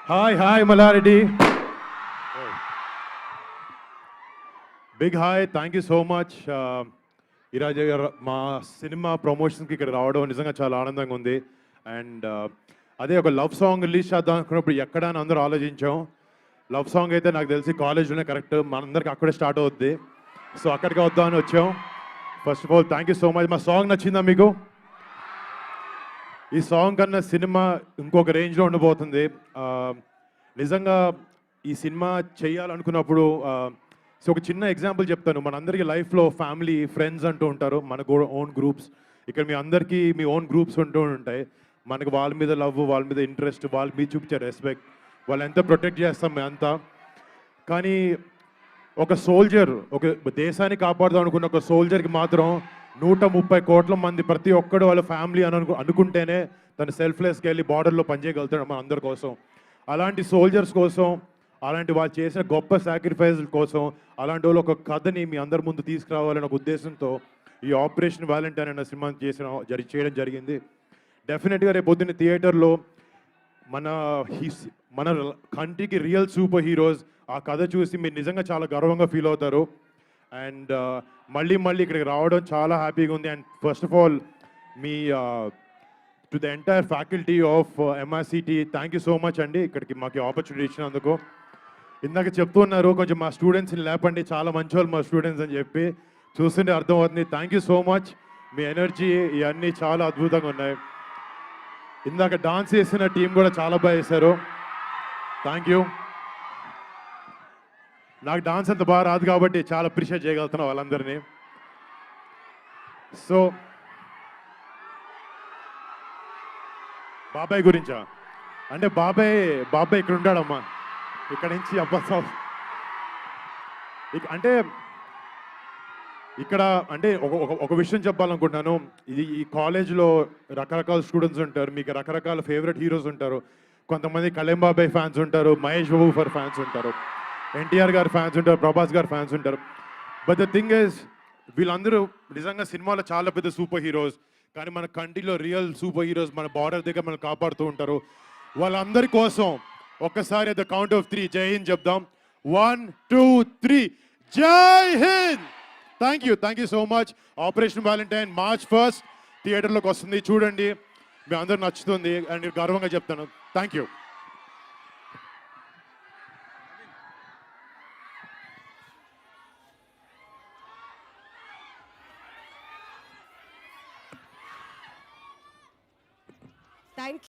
Hi, Malareddy. Big hi, thank you so much. ఈరోజు మా cinema ప్రమోషన్స్కి ఇక్కడ రావడం నిజంగా చాలా ఆనందంగా ఉంది. అండ్ అదే ఒక లవ్ సాంగ్ రిలీజ్ చేద్దాం అనుకున్నప్పుడు ఎక్కడ అని అందరూ ఆలోచించాం. లవ్ సాంగ్ అయితే నాకు తెలిసి కాలేజ్లోనే కరెక్ట్, మనందరికి అక్కడే స్టార్ట్ అవుద్ది. సో అక్కడికి వద్దామని వచ్చాం. First of all thank you so much. మా సాంగ్ నచ్చిందా మీకు? ఈ సాంగ్ కన్నా సినిమా ఇంకొక రేంజ్లో ఉండబోతుంది. నిజంగా ఈ సినిమా చేయాలనుకున్నప్పుడు సో ఒక చిన్న ఎగ్జాంపుల్ చెప్తాను. మనందరికీ లైఫ్లో ఫ్యామిలీ, ఫ్రెండ్స్ అంటూ ఉంటారు, మనకు ఓన్ గ్రూప్స్. ఇక్కడ మీ అందరికీ మీ ఓన్ గ్రూప్స్ ఉంటూ ఉంటాయి. మనకు వాళ్ళ మీద లవ్, వాళ్ళ మీద ఇంట్రెస్ట్, వాళ్ళ మీద చూపించే రెస్పెక్ట్, వాళ్ళు ఎంత ప్రొటెక్ట్ చేస్తాం మేమంతా. కానీ ఒక సోల్జర్, ఒక దేశాన్ని కాపాడుదాం అనుకున్న ఒక సోల్జర్కి మాత్రం 130 కోట్ల మంది ప్రతి ఒక్కడు వాళ్ళ ఫ్యామిలీ అనుకుంటేనే తను సెల్ఫ్లెస్కి వెళ్ళి బార్డర్లో పనిచేయగలుగుతాడు మన అందరి కోసం. అలాంటి సోల్జర్స్ కోసం, అలాంటి వాళ్ళు చేసిన గొప్ప సాక్రిఫైస్ కోసం, అలాంటి వాళ్ళు ఒక కథని మీ అందరి ముందు తీసుకురావాలనే ఒక ఉద్దేశంతో ఈ ఆపరేషన్ వ్యాలంటైన్ అనే సినిమా చేయడం జరిగింది. డెఫినెట్గా రేపు పొద్దున్న థియేటర్లో మన కంట్రీకి రియల్ సూపర్ హీరోస్ ఆ కథ చూసి మీరు నిజంగా చాలా గర్వంగా ఫీల్ అవుతారు. అండ్ మళ్ళీ ఇక్కడికి రావడం చాలా హ్యాపీగా ఉంది. And first of all me to the entire faculty of MRCT thank you so much అండి, ఇక్కడికి మాకు ఆపర్చునిటీ ఇచ్చినందుకు. ఇందాక చెప్తున్నారు కొంచెం మా స్టూడెంట్స్ని లేపండి, చాలా మంచి వాళ్ళు మా స్టూడెంట్స్ అని చెప్పి, చూస్తుంటే అర్థమవుతుంది. Thank you so much. Me energy ఇవన్నీ చాలా అద్భుతంగా ఉన్నాయి. ఇందాక డాన్స్ చేసిన టీం కూడా చాలా బాగా చేశారు. Thank you. నాకు డాన్స్ అంత బాగా రాదు కాబట్టి చాలా అప్రిషియేట్ చేయగలుగుతున్నాను వాళ్ళందరినీ. సో బాబాయ్ గురించా అంటే బాబాయ్ ఇక్కడ ఉంటాడమ్మా, ఇక్కడ నుంచి అబ్బా అంటే ఇక్కడ అంటే ఒక విషయం చెప్పాలనుకుంటున్నాను. ఈ కాలేజ్లో రకరకాల స్టూడెంట్స్ ఉంటారు, మీకు రకరకాల ఫేవరెట్ హీరోస్ ఉంటారు. కొంతమంది కళ్యాణ్ బాబాయ్ ఫ్యాన్స్ ఉంటారు, మహేష్ బాబు ఫర్ ఫ్యాన్స్ ఉంటారు, NTR గారి ఫ్యాన్స్ ఉంటారు, ప్రభాస్ గారి ఫ్యాన్స్ ఉంటారు. బట్ ద థింగ్ ఈజ్ వీళ్ళందరూ నిజంగా సినిమాలో చాలా పెద్ద సూపర్ హీరోస్. కానీ మన కంట్రీలో రియల్ సూపర్ హీరోస్ మన బార్డర్ దగ్గర మనం కాపాడుతూ ఉంటారు. వాళ్ళందరి కోసం ఒక్కసారి ద కౌంట్ ఆఫ్ 3 జై హింద్ చెప్దాం. 1, 2, 3 జై Hind. Thank you so much. Operation Valentine March 1 థియేటర్లోకి వస్తుంది, చూడండి, మీ అందరూ నచ్చుతుంది అండ్ గర్వంగా చెప్తాను. Thank you.